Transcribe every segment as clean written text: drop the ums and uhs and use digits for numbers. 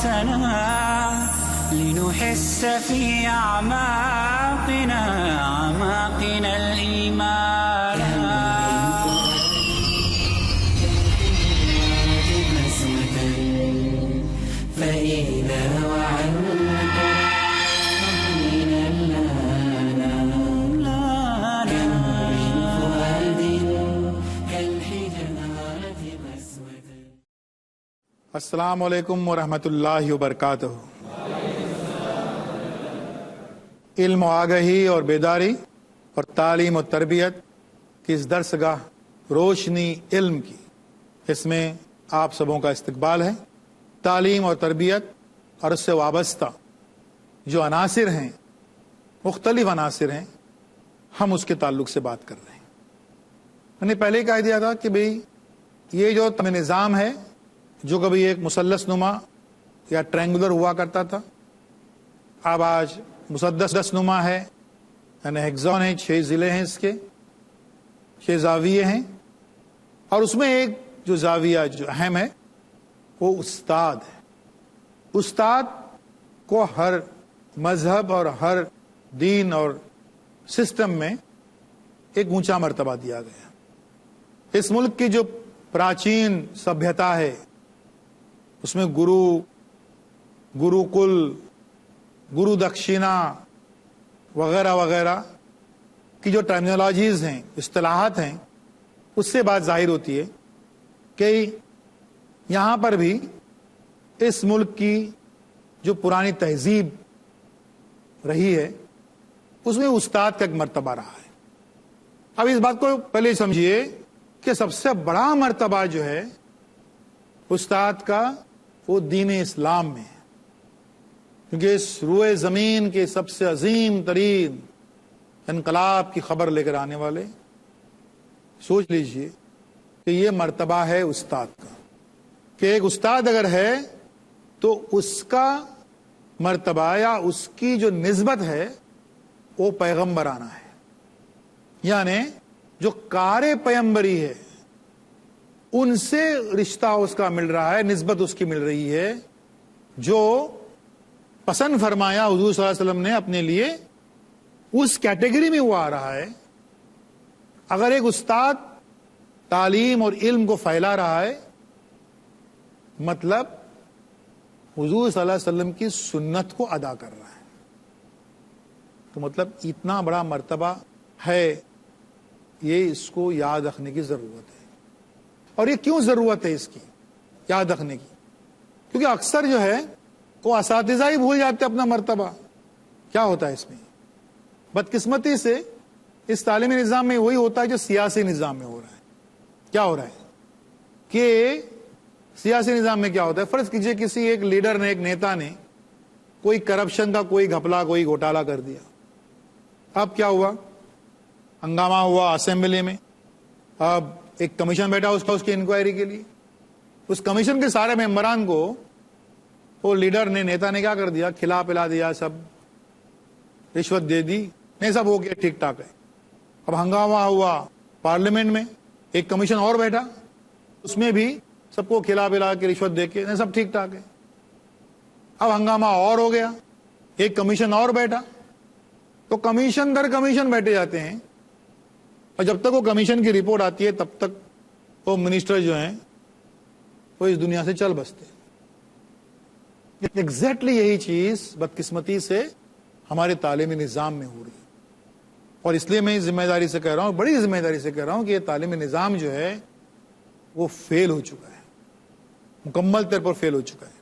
حسنا لنحس في أعماقنا الإيمان. فإذا وعدت من اللعنة كم من فؤاد كالحجارة قسوة. السلام علیکم ورحمۃ اللہ وبرکاتہ. علم و آگہی اور بیداری اور تعلیم و تربیت کی اس درسگاہ روشنی علم کی، اس میں آپ سبوں کا استقبال ہے. تعلیم اور تربیت اور اس سے وابستہ جو عناصر ہیں، مختلف عناصر ہیں، ہم اس کے تعلق سے بات کر رہے ہیں. میں نے پہلے ہی کہہ دیا تھا کہ بھئی یہ جو نظام ہے جو کبھی ایک مثلث نما یا ٹرینگولر ہوا کرتا تھا، اب آج مسدس نما ہے، یعنی ہیگزون ہے. 6 ضلع ہیں، اس کے 6 زاویے ہیں، اور اس میں ایک جو زاویہ جو اہم ہے وہ استاد ہے. استاد کو ہر مذہب اور ہر دین اور سسٹم میں ایک اونچا مرتبہ دیا گیا. اس ملک کی جو پراچین سبھیتا ہے اس میں گرو کل، گرو دکشینا وغیرہ وغیرہ کی جو ٹرمینالوجیز ہیں، اصطلاحات ہیں، اس سے بات ظاہر ہوتی ہے کہ یہاں پر بھی اس ملک کی جو پرانی تہذیب رہی ہے اس میں استاد کا ایک مرتبہ رہا ہے. اب اس بات کو پہلے سمجھیے کہ سب سے بڑا مرتبہ جو ہے استاد کا وہ دین اسلام میں ہے، کیونکہ اس روئے زمین کے سب سے عظیم ترین انقلاب کی خبر لے کر آنے والے، سوچ لیجئے کہ یہ مرتبہ ہے استاد کا، کہ ایک استاد اگر ہے تو اس کا مرتبہ یا اس کی جو نسبت ہے وہ پیغمبرانہ ہے. یعنی جو کار پیغمبری ہے ان سے رشتہ اس کا مل رہا ہے، نسبت اس کی مل رہی ہے، جو پسند فرمایا حضور صلی اللہ علیہ وسلم نے اپنے لیے اس کیٹیگری میں وہ آ رہا ہے. اگر ایک استاد تعلیم اور علم کو پھیلا رہا ہے، مطلب حضور صلی اللہ علیہ وسلم کی سنت کو ادا کر رہا ہے. تو مطلب اتنا بڑا مرتبہ ہے، یہ اس کو یاد رکھنے کی ضرورت ہے. اور یہ کیوں ضرورت ہے اس کی یاد رکھنے کی؟ کیونکہ اکثر جو ہے وہ اساتذہ ہی بھول جاتے اپنا مرتبہ. کیا ہوتا ہے اس میں؟ بدقسمتی سے اس تعلیمی نظام میں وہی ہوتا ہے جو سیاسی نظام میں ہو رہا ہے. کیا ہو رہا ہے کہ سیاسی نظام میں کیا ہوتا ہے، فرض کیجئے کسی ایک لیڈر نے، ایک نیتا نے کوئی کرپشن کا کوئی گھپلا، کوئی گھوٹالا کر دیا. اب کیا ہوا؟ ہنگامہ ہوا اسمبلی میں. اب ایک کمیشن بیٹھا اس کی انکوائری کے لیے. اس کمیشن کے سارے ممبران کو وہ لیڈر نے، نیتا نے کیا کر دیا؟ کھلا پلا دیا، سب رشوت دے دی. نہیں، سب ہو گیا، ٹھیک ٹھاک ہے. اب ہنگامہ ہوا پارلیمنٹ میں، ایک کمیشن اور بیٹھا، اس میں بھی سب کو کھلا پلا کے رشوت دے کے سب ٹھیک ٹھاک ہے. اب ہنگامہ اور ہو گیا، ایک کمیشن اور بیٹھا. تو کمیشن در کمیشن بیٹھے جاتے ہیں، اور جب تک وہ کمیشن کی رپورٹ آتی ہے تب تک وہ منسٹر جو ہیں وہ اس دنیا سے چل بستے. ایگزیکٹلی یہی چیز بدقسمتی سے ہمارے تعلیمی نظام میں ہو رہی ہے. اور اس لیے میں ذمہ داری سے کہہ رہا ہوں، بڑی ذمہ داری سے کہہ رہا ہوں کہ یہ تعلیمی نظام جو ہے وہ فیل ہو چکا ہے، مکمل طور پر فیل ہو چکا ہے.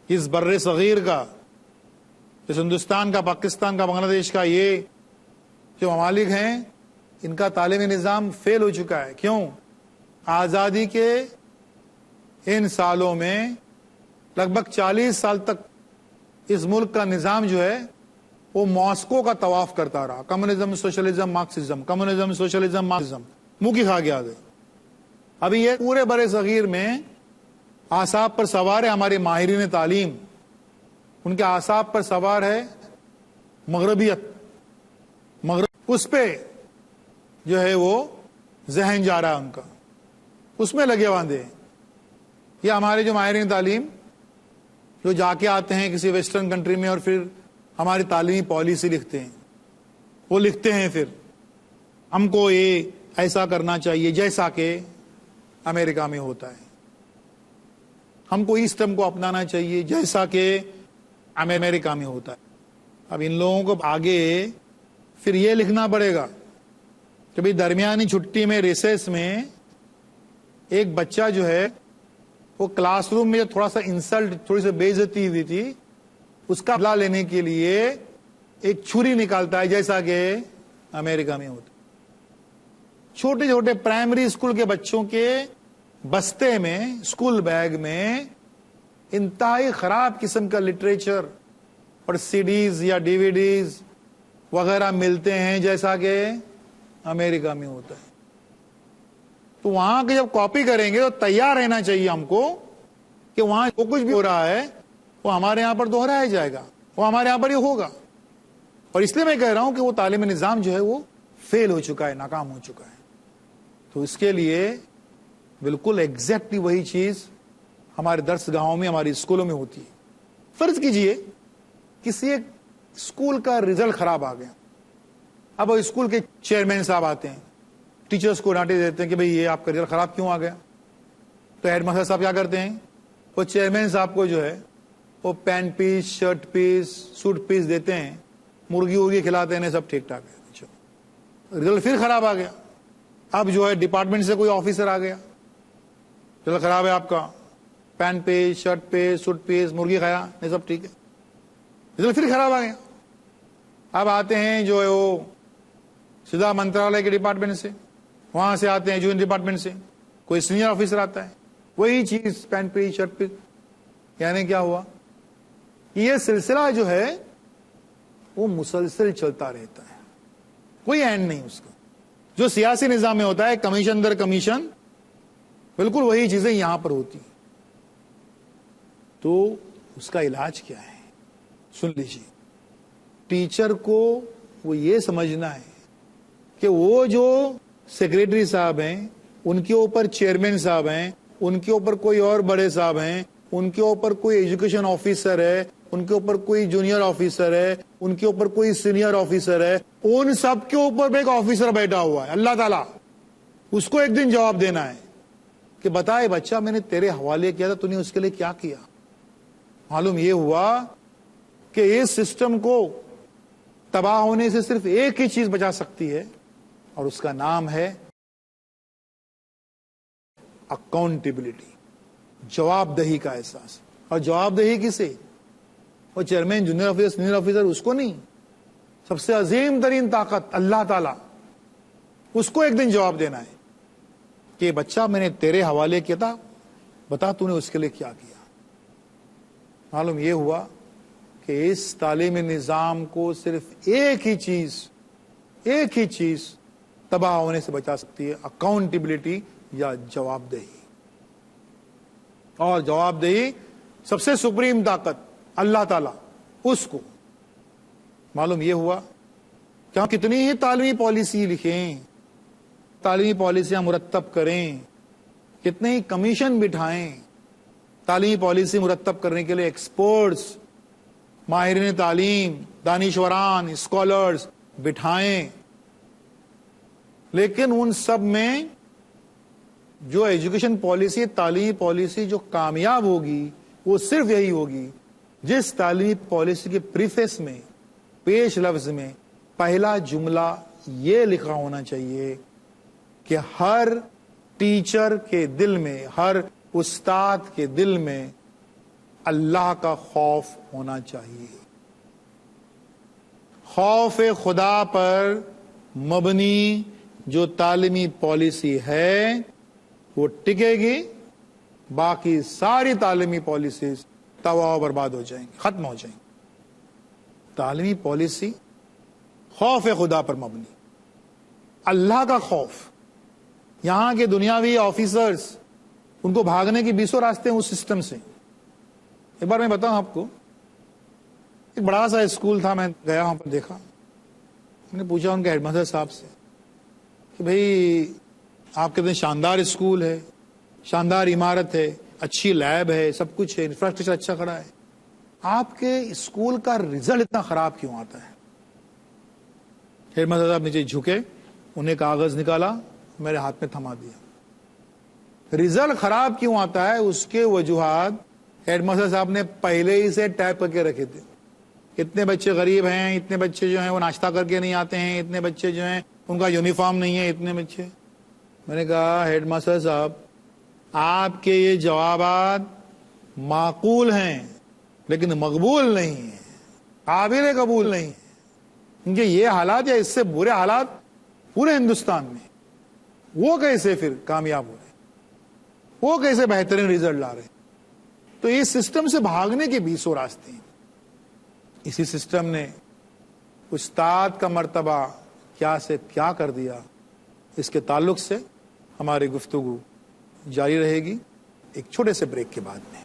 اس بر صغیر کا، اس ہندوستان کا، پاکستان کا، بنگلہ دیش کا، یہ جو ممالک ہیں ان کا تعلیمی نظام فیل ہو چکا ہے. کیوں؟ آزادی کے ان سالوں میں لگ بھگ 40 سال تک اس ملک کا نظام جو ہے وہ ماسکو کا طواف کرتا رہا. Communism, socialism, Marxism, communism, socialism, Marxism, منہ کی کھا گیا. ابھی یہ پورے بر صغیر میں اعصاب پر سوار ہے ہمارے ماہرین تعلیم، ان کے اعصاب پر سوار ہے مغربیت. اس پہ جو ہے وہ ذہن جا رہا ہے ان کا، اس میں لگے باندھے. یہ ہمارے جو ماہرین تعلیم جو جا کے آتے ہیں کسی ویسٹرن کنٹری میں اور پھر ہماری تعلیمی پالیسی لکھتے ہیں. وہ لکھتے ہیں پھر ہم کو یہ ایسا کرنا چاہیے جیسا کہ امریکہ میں ہوتا ہے, ہم کو اس سسٹم کو اپنانا چاہیے جیسا کہ امریکہ میں ہوتا ہے. اب ان لوگوں کو آگے پھر یہ لکھنا پڑے گا کہ بھئی درمیانی چھٹی میں ریسیس میں ایک بچہ جو ہے وہ کلاس روم میں تھوڑا سا انسلٹ, تھوڑی سی بے عزتی ہوئی تھی, اس کا بدلہ لینے کے لیے ایک چھری نکالتا ہے جیسا کہ امریکہ میں ہوتا ہے. چھوٹے چھوٹے پرائمری اسکول کے بچوں کے بستے میں, اسکول بیگ میں انتہائی خراب قسم کا لٹریچر اور سی ڈیز یا ڈی وی ڈیز وغیرہ ملتے ہیں جیسا کہ امریکہ میں ہوتا ہے. تو وہاں کے جب کاپی کریں گے تو تیار رہنا چاہیے ہم کو کہ وہاں جو کچھ بھی ہو رہا ہے وہ ہمارے یہاں پر دوہرایا جائے گا, وہ ہمارے یہاں پر یہ ہوگا. اور اس لیے میں کہہ رہا ہوں کہ وہ تعلیمی نظام جو ہے وہ فیل ہو چکا ہے, ناکام ہو چکا ہے. تو اس کے لیے بالکل ایگزیکٹلی وہی چیز ہمارے درس گاہوں میں, ہماری اسکولوں میں ہوتی ہے. فرض کیجئے کسی ایک اسکول کا رزلٹ خراب آ گیا, اب اسکول کے چیئرمین صاحب آتے ہیں, ٹیچرز کو ڈانٹے دیتے ہیں کہ بھئی یہ آپ کا رزلٹ خراب کیوں آ گیا. تو ہیڈ ماسٹر صاحب کیا کرتے ہیں, وہ چیئرمین صاحب کو جو ہے وہ پینٹ پیس, شرٹ پیس, سوٹ پیس دیتے ہیں, مرغی ورغی کھلاتے ہیں, سب ٹھیک ٹھاک ہے. رزلٹ پھر خراب آ گیا, اب جو ہے ڈپارٹمنٹ سے کوئی آفیسر آ گیا, رزلٹ خراب ہے آپ کا, پینٹ پیس, شرٹ پیس, سوٹ پیس, مرغی کھایا, یہ سب ٹھیک ہے. رزلٹ پھر خراب آ گیا. اب آتے ہیں جو ہے وہ سیدھا منترالے کے ڈپارٹمنٹ سے, وہاں سے آتے ہیں جوائنٹ ڈپارٹمنٹ سے, کوئی سینئر آفیسر آتا ہے, وہی چیز پینٹ پیس, شرٹ پیس. یعنی کیا ہوا, یہ سلسلہ جو ہے وہ مسلسل چلتا رہتا ہے, کوئی اینڈ نہیں اس کا. جو سیاسی نظام میں ہوتا ہے کمیشن در کمیشن, بالکل وہی چیزیں یہاں پر ہوتی ہیں. تو اس کا علاج کیا ہے, سن لیجیے. ٹیچر کو وہ یہ سمجھنا ہے کہ وہ جو سیکریٹری صاحب ہیں, ان کے اوپر چیئرمین صاحب ہیں, ان کے اوپر کوئی اور بڑے صاحب ہیں, ان کے اوپر کوئی ایجوکیشن آفیسر ہے, ان کے اوپر کوئی جونیئر آفیسر ہے, ان کے اوپر کوئی سینئر آفیسر ہے, ان سب کے اوپر بھی ایک آفیسر بیٹھا ہوا ہے, اللہ تعالیٰ. اس کو ایک دن جواب دینا ہے کہ بتائے بچہ, میں نے تیرے حوالے کیا تھا, تو نے اس کے لیے کیا کیا. معلوم یہ ہوا کہ اس سسٹم کو تباہ ہونے سے صرف ایک ہی چیز بچا سکتی ہے, اور اس کا نام ہے اکاؤنٹیبلٹی, جواب دہی کا احساس. اور جواب دہی کسے, وہ chairman, junior officer, senior officer, اس کو نہیں. سب سے عظیم ترین طاقت اللہ تعالیٰ, اس کو ایک دن جواب دینا ہے کہ بچہ میں نے تیرے حوالے کیا تھا, بتا تو نے اس کے لیے کیا کیا. معلوم یہ ہوا کہ اس تعلیمی نظام کو صرف ایک ہی چیز تباہ ہونے سے بچا سکتی ہے, اکاؤنٹیبلٹی یا جواب دہی. اور جواب دہی سب سے سپریم طاقت اللہ تعالیٰ, اس کو. معلوم یہ ہوا کہ ہم کتنی ہی تعلیمی پالیسی لکھیں, تعلیمی پالیسیاں مرتب کریں, کتنے ہی کمیشن بٹھائیں, تعلیمی پالیسی مرتب کرنے کے لیے ایکسپرٹس, ماہرین تعلیم, دانشوران, اسکالرز بٹھائیں, لیکن ان سب میں جو ایجوکیشن پالیسی, تعلیمی پالیسی جو کامیاب ہوگی وہ صرف یہی ہوگی جس تعلیمی پالیسی کے پریفیس میں, پیش لفظ میں پہلا جملہ یہ لکھا ہونا چاہیے کہ ہر ٹیچر کے دل میں, ہر استاد کے دل میں اللہ کا خوف ہونا چاہیے. خوف خدا پر مبنی جو تعلیمی پالیسی ہے وہ ٹکے گی, باقی ساری تعلیمی پالیسیز تباہ و برباد ہو جائیں گی, ختم ہو جائیں گی. تعلیمی پالیسی خوف خدا پر مبنی, اللہ کا خوف. یہاں کے دنیاوی آفیسرز, ان کو بھاگنے کے 20 راستے ہیں اس سسٹم سے. ایک بار میں بتاؤں آپ کو, ایک بڑا سا اسکول تھا, میں گیا وہاں پر دیکھا, میں نے پوچھا ان کے ہیڈ ماسٹر صاحب سے کہ بھئی آپ کتنے شاندار اسکول ہے, شاندار عمارت ہے, اچھی لیب ہے, سب کچھ ہے, انفراسٹرکچر اچھا کھڑا ہے, آپ کے اسکول کا رزلٹ اتنا خراب کیوں آتا ہے؟ ہیڈ ماسٹر صاحب نیچے جھکے، انہیں کاغذ نکالا، میرے ہاتھ میں تھما دیا۔ رزلٹ خراب کیوں آتا ہے اس کے وجوہات ہیڈ ماسٹر صاحب نے پہلے ہی سے ٹائپ کر کے رکھے تھے۔ اتنے بچے غریب ہیں، اتنے بچے جو ہیں وہ ناشتہ کر کے نہیں آتے ہیں، اتنے بچے جو ہیں ان کا یونیفارم نہیں ہے، اتنے بچے۔ میں نے کہا ہیڈ ماسٹر صاحب آپ کے یہ جوابات معقول ہیں لیکن مقبول نہیں ہیں، قابل قبول نہیں ہیں، کیونکہ یہ حالات یا اس سے برے حالات پورے ہندوستان میں، وہ کیسے پھر کامیاب ہو رہے ہیں، وہ کیسے بہترین رزلٹ لا رہے ہیں؟ تو اس سسٹم سے بھاگنے کے 20 راستے ہیں۔ اسی سسٹم نے استاد کا مرتبہ کیا سے کیا کر دیا، اس کے تعلق سے ہماری گفتگو جاری رہے گی ایک چھوٹے سے بریک کے بعد میں۔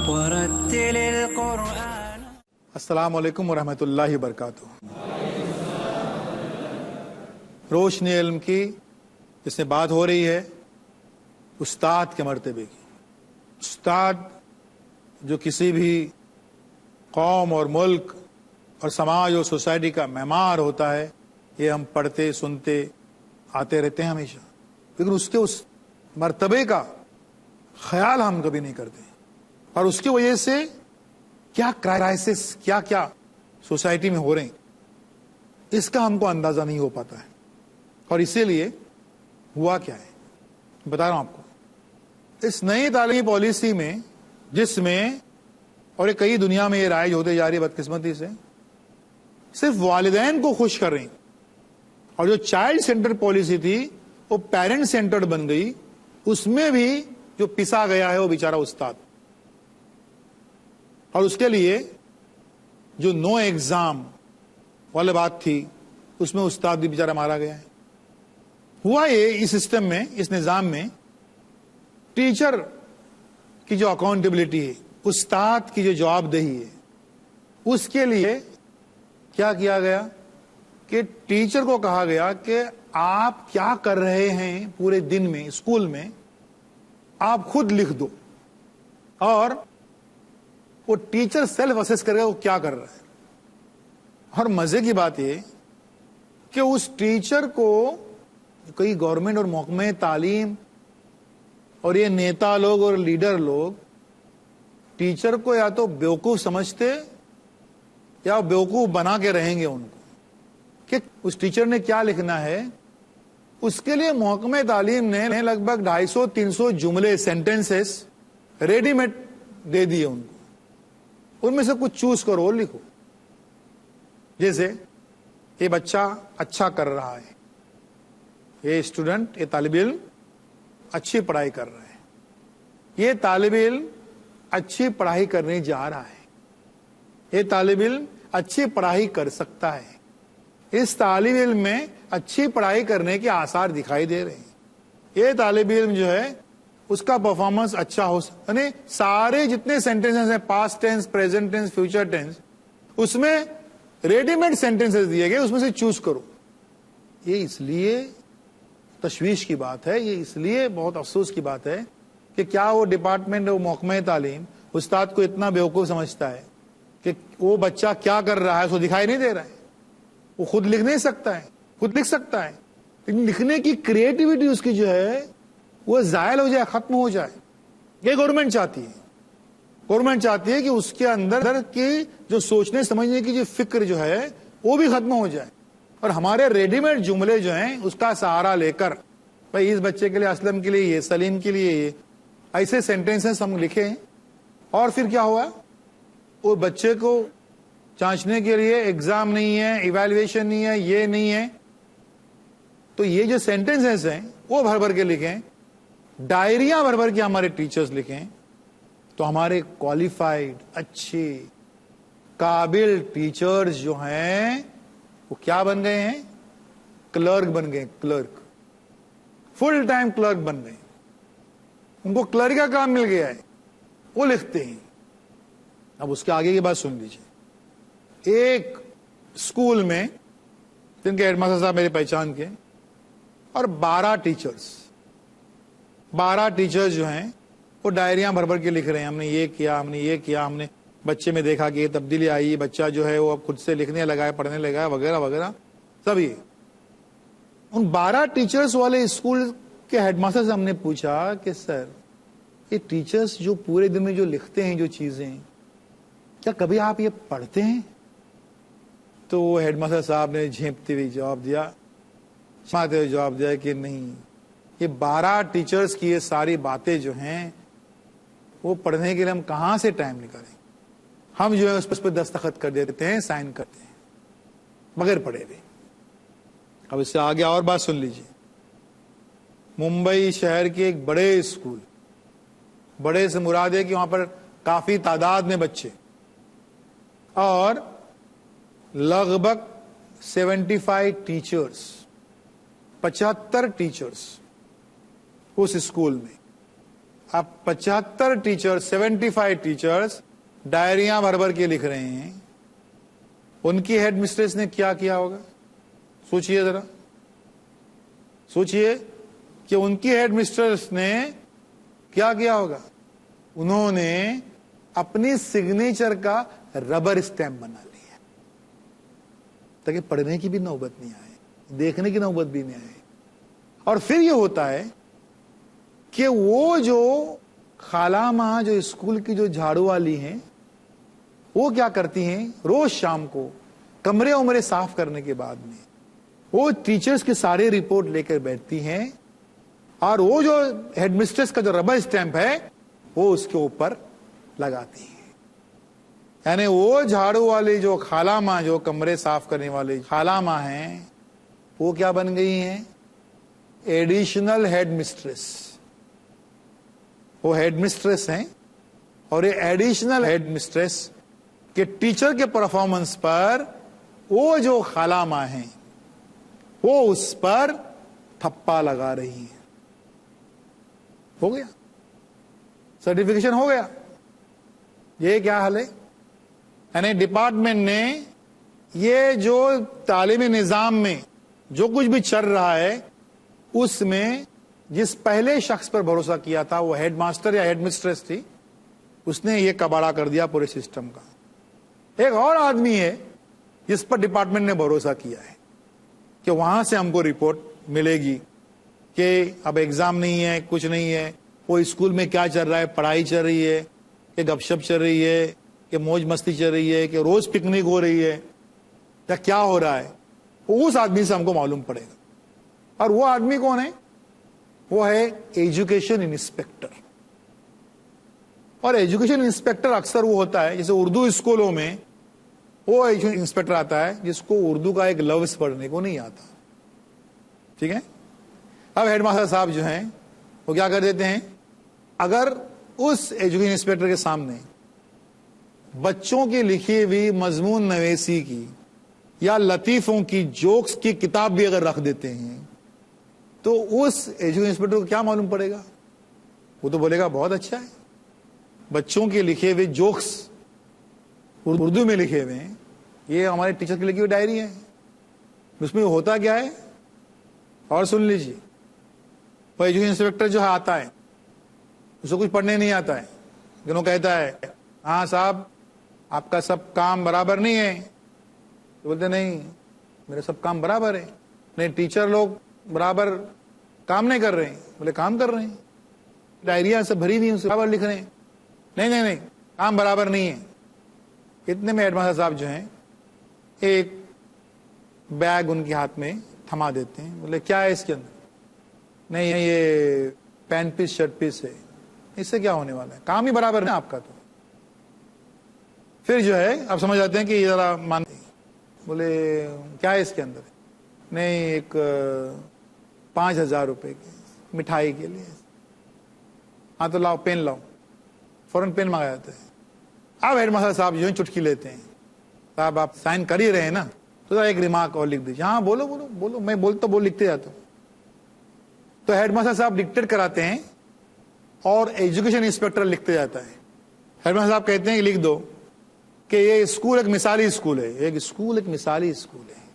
ورتل القرآن۔ السلام علیکم ورحمۃ اللہ وبرکاتہ۔ روشنی علم کی جس میں بات ہو رہی ہے استاد کے مرتبے کی۔ استاد جو کسی بھی قوم اور ملک اور سماج اور سوسائٹی کا معمار ہوتا ہے، یہ ہم پڑھتے سنتے آتے رہتے ہیں ہمیشہ، لیکن اس کے اس مرتبے کا خیال ہم کبھی نہیں کرتے، اور اس کی وجہ سے کیا کرائسس کیا کیا سوسائٹی میں ہو رہے ہیں اس کا ہم کو اندازہ نہیں ہو پاتا ہے۔ اور اسی لیے ہوا کیا ہے بتا رہا ہوں آپ کو۔ اس نئی تعلیمی پالیسی میں جس میں اور یہ کئی دنیا میں یہ رائج ہوتے جا رہی ہے بدقسمتی سے، صرف والدین کو خوش کر رہی ہیں، اور جو چائلڈ سینٹر پالیسی تھی وہ پیرنٹ سینٹرڈ بن گئی، اس میں بھی جو پسا گیا ہے وہ بیچارہ استاد، اور اس کے لیے جو نو ایگزام والی بات تھی اس میں استاد بھی بیچارہ مارا گیا ہے۔ ہوا یہ اس سسٹم میں، اس نظام میں ٹیچر کی جو اکاؤنٹیبلٹی ہے، استاد کی جو جواب دہی ہے، اس کے لیے کیا کیا گیا کہ ٹیچر کو کہا گیا کہ آپ کیا کر رہے ہیں پورے دن میں اسکول میں آپ خود لکھ دو، اور وہ ٹیچر سیلف اسیس کرے گا وہ کیا کر رہا ہے۔ اور مزے کی بات یہ کہ اس ٹیچر کو کئی گورنمنٹ اور محکمہ تعلیم اور یہ نیتا لوگ اور لیڈر لوگ ٹیچر کو یا تو بیوقوف سمجھتے یا بیوقوف بنا کے رہیں گے ان کو کہ اس ٹیچر نے کیا لکھنا ہے۔ اس کے لیے محکمہ تعلیم نے لگ بھگ 250-300 جملے سینٹنسز ریڈی میڈ دے دیے ان کو، ان میں سے کچھ چوز کرو اور لکھو۔ جیسے یہ بچہ اچھا کر رہا ہے، یہ اسٹوڈنٹ، یہ طالب علم اچھی پڑھائی کر رہا ہے، یہ طالب علم اچھی پڑھائی کرنے جا رہا ہے، یہ طالب علم اچھی پڑھائی کر سکتا ہے، اس طالب علم میں اچھی پڑھائی کرنے کے آثار دکھائی دے رہے ہیں، یہ طالب علم جو ہے اس کا پرفارمنس اچھا ہو سکتا، یعنی سارے جتنے سینٹینسز ہیں past tense, present tense, future tense, اس میں ریڈی میڈ سینٹینسز دیے گئے، اس میں سے چوز کرو۔ یہ اس لیے تشویش کی بات ہے، یہ اس لیے بہت افسوس کی بات ہے کہ کیا وہ ڈپارٹمنٹ اور محکمہ تعلیم استاد کو اتنا بیوقوف سمجھتا ہے کہ وہ بچہ کیا کر رہا ہے اس کو دکھائی نہیں دے رہا ہے، وہ خود لکھ نہیں سکتا ہے، خود لکھ سکتا ہے لیکن لکھنے کی کریٹیوٹی اس کی جو ہے وہ زائل ہو جائے، ختم ہو جائے۔ یہ گورنمنٹ چاہتی ہے، گورنمنٹ چاہتی ہے کہ اس کے اندر کی جو سوچنے سمجھنے کی جو فکر جو ہے وہ بھی ختم ہو جائے، اور ہمارے ریڈی میڈ جملے جو ہیں اس کا سہارا لے کر بھائی اس بچے کے لیے، اسلم کے لیے یہ، سلیم کے لیے یہ، ایسے سینٹینسز ہم لکھے ہیں۔ اور پھر کیا ہوا، وہ بچے کو جانچنے کے لیے ایگزام نہیں ہے، ایویلویشن نہیں ہے، یہ نہیں ہے، تو یہ جو سینٹینسز ہیں وہ بھر بھر کے لکھیں، ڈائریاں بھر بھر کے ہمارے ٹیچرز لکھیں، تو ہمارے کوالیفائڈ اچھے قابل ٹیچرز جو ہیں وہ کیا بن گئے ہیں، کلرک بن گئے، کلرک، فل ٹائم کلرک بن گئے، ان کو کلرک کا کام مل گیا ہے، وہ لکھتے ہیں۔ اب اس کے آگے کی بات سن لیجیے۔ ایک اسکول میں جن کے ہیڈ ماسٹر صاحب میری پہچان کے، اور 12 ٹیچرز جو ہیں وہ ڈائریاں بھر بھر کے لکھ رہے ہیں، ہم نے یہ کیا، ہم نے یہ کیا، ہم نے بچے میں دیکھا کہ یہ تبدیلی آئی، بچہ جو ہے وہ اب خود سے لکھنے لگا ہے، پڑھنے لگا ہے، وغیرہ وغیرہ سب یہ۔ ان 12 ٹیچرز والے اسکول کے ہیڈ ماسٹر سے ہم نے پوچھا کہ سر یہ ٹیچرز جو پورے دن میں جو لکھتے ہیں جو چیزیں، کیا کبھی آپ یہ پڑھتے ہیں؟ تو وہ ہیڈ ماسٹر صاحب نے جھینپتے ہوئے جواب دیا، شرماتے ہوئے جواب دیا کہ نہیں، یہ 12 ٹیچرز کی یہ ساری باتیں جو ہیں وہ پڑھنے کے لیے ہم کہاں سے ٹائم نکالیں؟ ہم جو ہے اس پہ دستخط کر دیتے ہیں، سائن کرتے ہیں بغیر پڑھے ہوئے۔ اب اس سے آگے اور بات سن لیجیے۔ ممبئی شہر کے ایک بڑے اسکول، بڑے سے مراد ہے کہ وہاں پر کافی تعداد میں بچے اور لگ بھگ 75 ٹیچرز، 75 ٹیچرز اس اسکول میں۔ اب 75 ٹیچرز، 75 ٹیچرز ڈائریاں بھر بھر کے لکھ رہے ہیں، ان کی ہیڈ مسٹریس نے کیا کیا ہوگا؟ سوچئے ذرا، سوچئے کہ ان کی ہیڈ مسٹریس نے کیا کیا ہوگا؟ انہوں نے اپنی سگنیچر کا ربر اسٹیمپ بنا لیا تاکہ پڑھنے کی بھی نوبت نہیں آئے، دیکھنے کی نوبت بھی نہیں آئے۔ اور پھر یہ ہوتا ہے کہ وہ جو خالہ ماں جو اسکول کی جو جھاڑو والی ہیں، وہ کیا کرتی ہیں، روز شام کو کمرے عمرے صاف کرنے کے بعد میں وہ ٹیچرز کے سارے رپورٹ لے کر بیٹھتی ہیں اور وہ جو ہیڈ مسٹریس کا جو ربر اسٹیمپ ہے وہ اس کے اوپر لگاتی ہیں۔ یعنی وہ جھاڑو والی جو خالہ ماں، جو کمرے صاف کرنے والی خالہ ماں ہیں، وہ کیا بن گئی ہیں؟ Additional headmistress. وہ ہیڈ مسٹریس ہیں اور یہ ایڈیشنل ہیڈ مسٹریس کہ ٹیچر کے پرفارمنس پر وہ جو خالہ ماں ہیں وہ اس پر تھپا لگا رہی ہیں۔ ہو گیا، سرٹیفکیشن ہو گیا۔ یہ کیا حال ہے؟ یعنی ڈپارٹمنٹ نے یہ جو تعلیمی نظام میں جو کچھ بھی چل رہا ہے اس میں جس پہلے شخص پر بھروسہ کیا تھا، وہ ہیڈ ماسٹر یا ہیڈ مسٹریس تھی، اس نے یہ کباڑا کر دیا پورے سسٹم کا۔ ایک اور آدمی ہے جس پر ڈپارٹمنٹ نے بھروسہ کیا ہے کہ وہاں سے ہم کو رپورٹ ملے گی کہ اب ایگزام نہیں ہے، کچھ نہیں ہے، وہ اسکول میں کیا چل رہا ہے، پڑھائی چل رہی ہے کہ گپ شپ چل رہی ہے کہ موج مستی چل رہی ہے کہ روز پکنک ہو رہی ہے یا کیا ہو رہا ہے، اس آدمی سے ہم کو معلوم پڑے گا۔ اور وہ آدمی کون ہے؟ وہ ہے ایجوکیشن انسپیکٹر۔ اور ایجوکیشن انسپیکٹر اکثر وہ ہوتا ہے، جیسے اردو اسکولوں میں وہ ایجوکیشن انسپیکٹر آتا ہے جس کو اردو کا ایک لفظ پڑھنے کو نہیں آتا، ٹھیک ہے۔ اب ہیڈ ماسٹر صاحب جو ہیں وہ کیا کر دیتے ہیں، اگر اس ایجوکیشن انسپیکٹر کے سامنے بچوں کی لکھی ہوئی مضمون نویسی کی یا لطیفوں کی جوکس کی کتاب بھی اگر رکھ دیتے ہیں تو اس ایجوکیشن انسپیکٹر کو کیا معلوم پڑے گا؟ وہ تو بولے گا بہت اچھا ہے، بچوں کے لکھے ہوئے جوکس اردو میں لکھے ہوئے ہیں، یہ ہمارے ٹیچر کی لکھی ہوئی ڈائری ہے۔ اس میں ہوتا کیا ہے اور سن لیجیے، وہ ایجوکیشن انسپیکٹر جو ہے آتا ہے، اس کو کچھ پڑھنے نہیں آتا ہے، لیکن وہ کہتا ہے ہاں صاحب آپ کا سب کام برابر نہیں ہے۔ تو بولتے نہیں میرے سب کام برابر ہے۔ نہیں ٹیچر لوگ برابر کام نہیں کر رہے ہیں۔ بولے کام کر رہے ہیں، ڈائریاں سے بھری ہوئی ہیں، برابر لکھ رہے ہیں۔ نہیں نہیں نہیں کام برابر نہیں ہے۔ اتنے میں ہیڈ ماسٹر صاحب جو ہیں ایک بیگ ان کے ہاتھ میں تھما دیتے ہیں۔ بولے کیا ہے اس کے اندر؟ نہیں یہ پین پیس شرٹ پیس ہے، اس سے کیا ہونے والا ہے، کام ہی برابر ہے آپ کا۔ تو پھر جو ہے آپ سمجھ آتے ہیں کہ یہ ذرا مانتے ہیں۔ بولے کیا ہے اس کے اندر؟ نہیں ایک 5,000 روپے کی مٹھائی کے لیے۔ ہاں تو لاؤ پین لاؤ، فوراً پین منگایا جاتا ہے۔ اب ہیڈ ماسٹر صاحب جو ہیں چٹکی لیتے ہیں، صاحب آپ سائن کر ہی رہے ہیں نا تو ذرا ایک ریمارک اور لکھ دیجیے۔ ہاں بولو بولو بولو، میں بولتا بول لکھتے جاتا ہوں۔ تو ہیڈ ماسٹر صاحب ڈکٹیٹ کراتے ہیں اور ایجوکیشن انسپیکٹر لکھتے جاتا ہے۔ ہیڈ ماسٹر صاحب کہتے ہیں کہ لکھ دو کہ یہ اسکول ایک مثالی اسکول ہے، ایک مثالی اسکول ہے،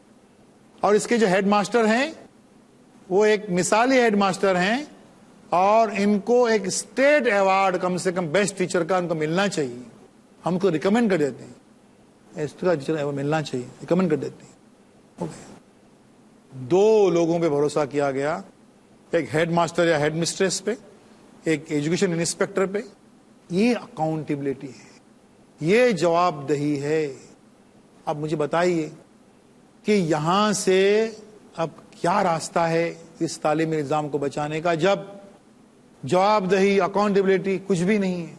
اور اس کے جو ہیڈ ماسٹر ہیں وہ ایک مثالی ہیڈ ماسٹر ہیں اور ان کو ایک اسٹیٹ ایوارڈ کم سے کم بیسٹ ٹیچر کا ان کو ملنا چاہیے. ہم کو ریکمینڈ کر دیتے ہیں اس کا ٹیچر ایوارڈ ملنا چاہیے, ریکمینڈ کر دیتے ہیں. دو لوگوں پہ بھروسہ کیا گیا, ایک ہیڈ ماسٹر یا ہیڈ مسٹریس پہ, ایک ایجوکیشن انسپیکٹر پہ. یہ اکاؤنٹیبلٹی ہے, یہ جواب دہی ہے. اب مجھے بتائیے کہ یہاں سے اب کیا راستہ ہے اس تعلیمی نظام کو بچانے کا, جب جواب دہی اکاؤنٹیبلٹی کچھ بھی نہیں ہے.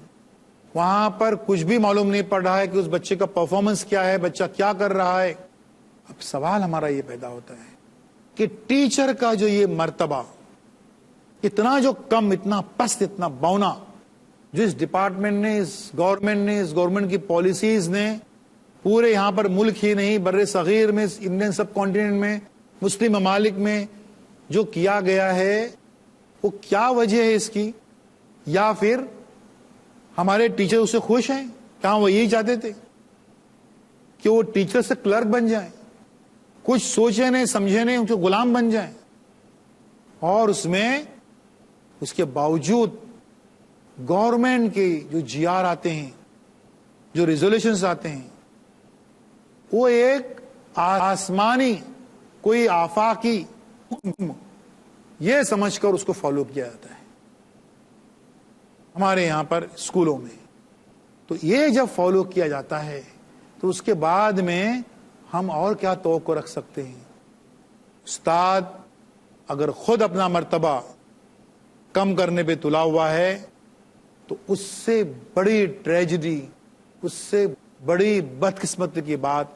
وہاں پر کچھ بھی معلوم نہیں پڑ رہا ہے کہ اس بچے کا پرفارمنس کیا ہے, بچہ کیا کر رہا ہے. اب سوال ہمارا یہ پیدا ہوتا ہے کہ ٹیچر کا جو یہ مرتبہ اتنا جو کم, اتنا پست, اتنا بونا, جو اس ڈپارٹمنٹ نے, اس گورنمنٹ کی پالیسیز نے پورے یہاں پر ملک ہی نہیں بر صغیر میں, انڈین سب کانٹیننٹ میں, مسلم ممالک میں جو کیا گیا ہے, وہ کیا وجہ ہے اس کی؟ یا پھر ہمارے ٹیچر اس سے خوش ہیں؟ کہاں وہ یہی چاہتے تھے کہ وہ ٹیچر سے کلرک بن جائیں, کچھ سوچے نہیں سمجھے نہیں, ان کے غلام بن جائیں. اور اس کے باوجود گورنمنٹ کے جو جی آر آتے ہیں, جو ریزولوشنز آتے ہیں, وہ ایک آسمانی کوئی آفاقی حکم یہ سمجھ کر اس کو فالو کیا جاتا ہے ہمارے یہاں پر اسکولوں میں. تو یہ جب فالو کیا جاتا ہے تو اس کے بعد میں ہم اور کیا توقع رکھ سکتے ہیں؟ استاد اگر خود اپنا مرتبہ کم کرنے پہ تلا ہوا ہے تو اس سے بڑی ٹریجڈی, اس سے بڑی بدقسمتی کی بات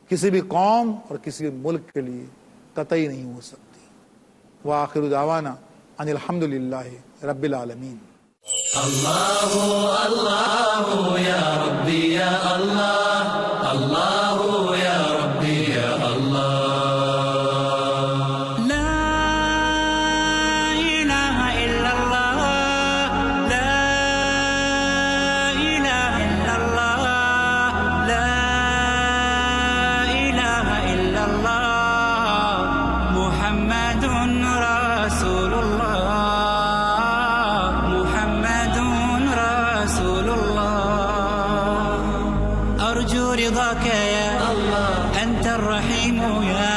کسی بھی قوم اور کسی بھی ملک کے لیے قطعی نہیں ہو سکتی. وآخر دعوانا ان الحمدللہ رب العالمین. اللہ اللہ یا ربی یا اللہ, اللہ یا ربی یا اللہ. أرجو رضاك يا الله, أنت الرحيم يا